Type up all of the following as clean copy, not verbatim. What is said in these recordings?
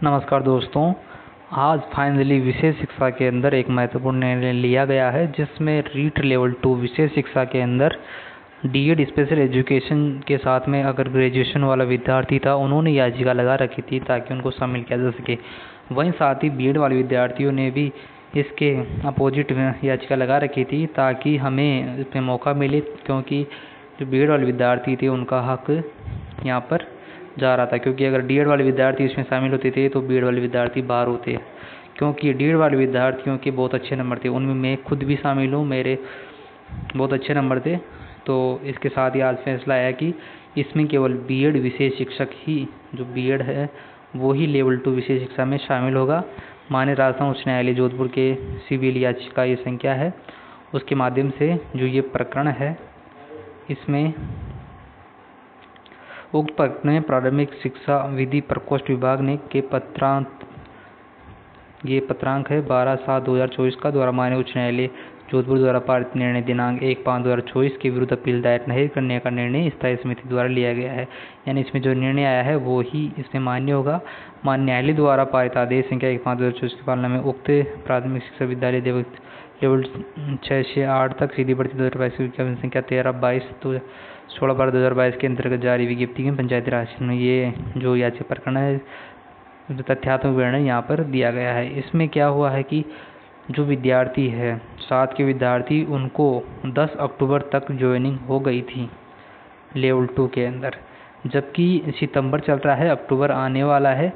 नमस्कार दोस्तों। आज फाइनली विशेष शिक्षा के अंदर एक महत्वपूर्ण निर्णय लिया गया है, जिसमें रीट लेवल 2 विशेष शिक्षा के अंदर डीएड स्पेशल एजुकेशन के साथ में अगर ग्रेजुएशन वाला विद्यार्थी था, उन्होंने याचिका लगा रखी थी ताकि उनको शामिल किया जा सके। वहीं साथ ही बीएड वाले विद्यार्थियों ने भी इसके अपोजिट याचिका लगा रखी थी ताकि हमें इसमें मौका मिले, क्योंकि जो बीएड वाले विद्यार्थी थे उनका हक यहाँ पर जा रहा था। क्योंकि अगर डीएड वाले विद्यार्थी इसमें शामिल होते थे तो बीएड वाले विद्यार्थी बाहर होते, क्योंकि डीएड वाले विद्यार्थियों के बहुत अच्छे नंबर थे। उनमें मैं खुद भी शामिल हूँ, मेरे बहुत अच्छे नंबर थे। तो इसके साथ ही आज फैसला आया कि इसमें केवल बीएड विशेष शिक्षक ही, जो बीएड है वो ही लेवल 2 विशेष शिक्षा में शामिल होगा। माननीय राजस्थान उच्च न्यायालय जोधपुर के सिविल याचिका ये संख्या है, उसके माध्यम से जो ये प्रकरण है, इसमें उक्त प्रकरण में प्रारंभिक शिक्षा विधि प्रकोष्ठ विभाग ने के पत्रांक है 12/7/2024 का द्वारा माननीय उच्च न्यायालय जोधपुर द्वारा पारित निर्णय दिनांक 1/5/2024 के विरुद्ध अपील दायर नहीं करने का निर्णय स्थायी समिति द्वारा लिया गया है। यानी इसमें जो निर्णय आया है वो ही इसमें मान्य होगा। माननीय न्यायालय द्वारा पारित आदेश संख्या 1/5/2024 की पालना में उक्त प्राथमिक शिक्षा विद्यालय लेवल 6 से 8 तक सीधी भर्ती 2022 की विज्ञापन संख्या 13/22/2022 के अंतर्गत जारी विज्ञप्ति में पंचायती राज में ये जो याचिका प्रकरण है, तथ्यात्मक वर्णन यहाँ पर दिया गया है। इसमें क्या हुआ है कि जो विद्यार्थी है, 7 के विद्यार्थी, उनको 10 अक्टूबर तक ज्वाइनिंग हो गई थी लेवल 2 के अंदर, जबकि सितंबर चल रहा है, अक्टूबर आने वाला है,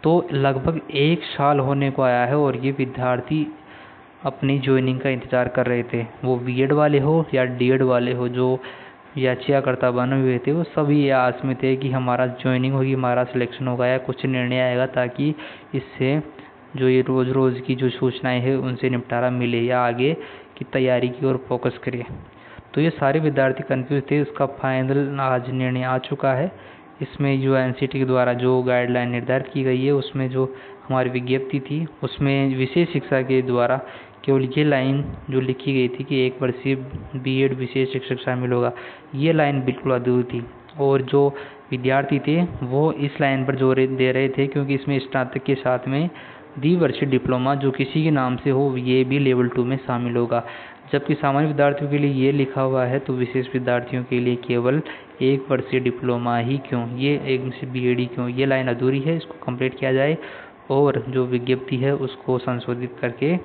तो लगभग 1 साल होने को आया है और ये विद्यार्थी अपनी ज्वाइनिंग का इंतज़ार कर रहे थे। वो बीएड वाले हो या डीएड वाले हो, जो याचिकाकर्ता बने हुए थे, वो सभी ये आस में थे कि हमारा ज्वाइनिंग होगी, हमारा सिलेक्शन होगा या कुछ निर्णय आएगा, ताकि इससे जो ये रोज़ की जो सूचनाएं हैं उनसे निपटारा मिले या आगे की तैयारी की ओर फोकस करें। तो ये सारे विद्यार्थी कंफ्यूज थे। उसका फाइनल आज निर्णय आ चुका है। इसमें जो एनसीटी के द्वारा जो गाइडलाइन निर्धारित की गई है, उसमें जो हमारी विज्ञप्ति थी, उसमें विशेष शिक्षा के द्वारा केवल ये लाइन जो लिखी गई थी कि 1 वर्षीय बीएड विशेष शिक्षक शामिल होगा, ये लाइन बिल्कुल अधूरी थी। और जो विद्यार्थी थे वो इस लाइन पर जोर दे रहे थे, क्योंकि इसमें स्नातक के साथ में द्विवर्षीय डिप्लोमा जो किसी के नाम से हो, ये भी लेवल 2 में शामिल होगा। जबकि सामान्य विद्यार्थियों के लिए ये लिखा हुआ है, तो विशेष विद्यार्थियों के लिए केवल 1 वर्षीय डिप्लोमा ही क्यों, ये एक से बीएड ही क्यों, ये लाइन अधूरी है। इसको कंप्लीट किया जाए और जो विज्ञप्ति है उसको संशोधित करके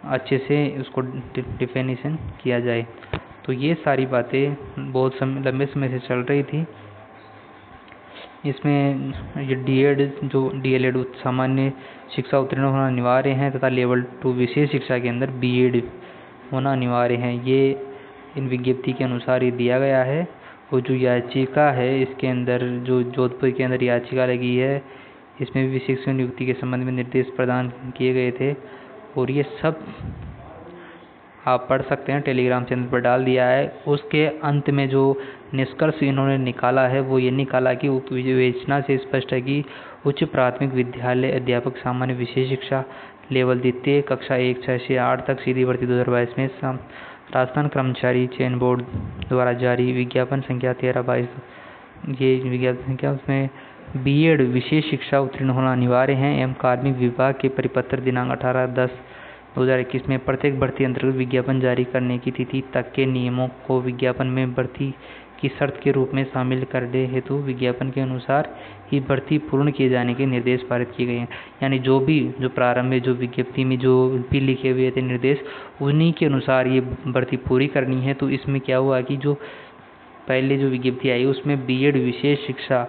अच्छे से उसको डिफिनेशन किया जाए। तो ये सारी बातें बहुत लंबे समय से चल रही थी। इसमें ये डीएड जो डीएलएड सामान्य शिक्षा उत्तीर्ण होना अनिवार्य है तथा लेवल 2 विशेष शिक्षा के अंदर बीएड होना अनिवार्य है, ये इन विज्ञप्ति के अनुसार ये दिया गया है। और जो याचिका है, इसके अंदर जो जोधपुर के अंदर याचिका लगी है, इसमें भी शिक्षक नियुक्ति के संबंध में निर्देश प्रदान किए गए थे और ये सब आप पढ़ सकते हैं, टेलीग्राम चैनल पर डाल दिया है। उसके अंत में जो निष्कर्ष इन्होंने निकाला है वो ये निकाला कि उक्त विवेचना से स्पष्ट है कि उच्च प्राथमिक विद्यालय अध्यापक सामान्य विशेष शिक्षा लेवल द्वितीय कक्षा 1 6 से 8 तक सीधी भर्ती 2022 में राजस्थान कर्मचारी चयन बोर्ड द्वारा जारी विज्ञापन संख्या 13/22, ये विज्ञापन संख्या, उसमें बीएड विशेष शिक्षा उत्तीर्ण होना अनिवार्य है एवं कार्मिक विभाग के परिपत्र दिनांक 18/10/2021 में प्रत्येक भर्ती अंतर्गत विज्ञापन जारी करने की तिथि तक के नियमों को विज्ञापन में भर्ती की शर्त के रूप में शामिल करने हेतु विज्ञापन के अनुसार ही भर्ती पूर्ण किए जाने के निर्देश पारित किए गए हैं। यानी जो प्रारंभ में जो विज्ञप्ति में जो भी लिखे हुए थे निर्देश, उन्हीं के अनुसार ये भर्ती पूरी करनी है। तो इसमें क्या हुआ कि जो पहले जो विज्ञप्ति आई उसमें बीएड विशेष शिक्षा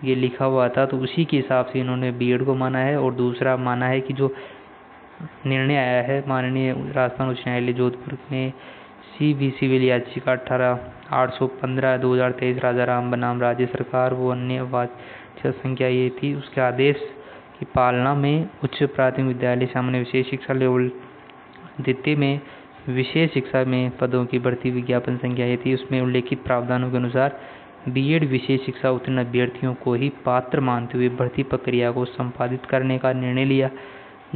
ये लिखा हुआ था, तो उसी के हिसाब से इन्होंने बीएड को माना है। और दूसरा माना है कि जो निर्णय आया है माननीय राजस्थान उच्च न्यायालय जोधपुर में सिविल याचिका 18/815/2023 राजा राम बनाम राज्य सरकार वो अन्य वाच्य संख्या ये थी, उसके आदेश की पालना में उच्च प्राथमिक विद्यालय सामान्य विशेष शिक्षा लेवल द्वितीय में विशेष शिक्षा में पदों की भर्ती विज्ञापन संख्या ये थी। उसमें उल्लेखित प्रावधानों के अनुसार बीएड विशेष शिक्षा उत्तीर्ण अभ्यर्थियों को ही पात्र मानते हुए भर्ती प्रक्रिया को संपादित करने का निर्णय लिया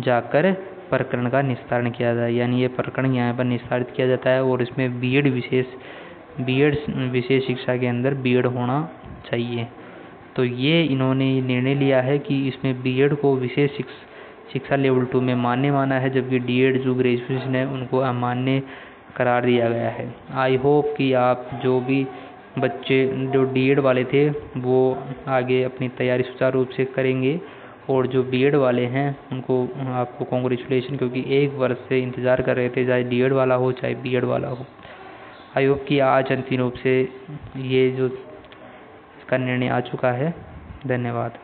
जाकर प्रकरण का निस्तारण किया जाए। यानी ये प्रकरण यहाँ पर निस्तारित किया जाता है और इसमें बीएड विशेष शिक्षा के अंदर बीएड होना चाहिए। तो ये इन्होंने निर्णय लिया है कि इसमें बीएड को विशेष शिक्षा लेवल 2 में मान्य माना है, जबकि डीएड जो ग्रेजुएशन है उनको अमान्य करार दिया गया है। आई होप कि आप जो भी बच्चे जो डीएड वाले थे वो आगे अपनी तैयारी सुचारू रूप से करेंगे, और जो बीएड वाले हैं उनको आपको कॉन्ग्रेचुलेशन, क्योंकि 1 वर्ष से इंतज़ार कर रहे थे, चाहे डीएड वाला हो चाहे बीएड वाला हो। आई होप कि आज अंतिम रूप से ये जो इसका निर्णय आ चुका है। धन्यवाद।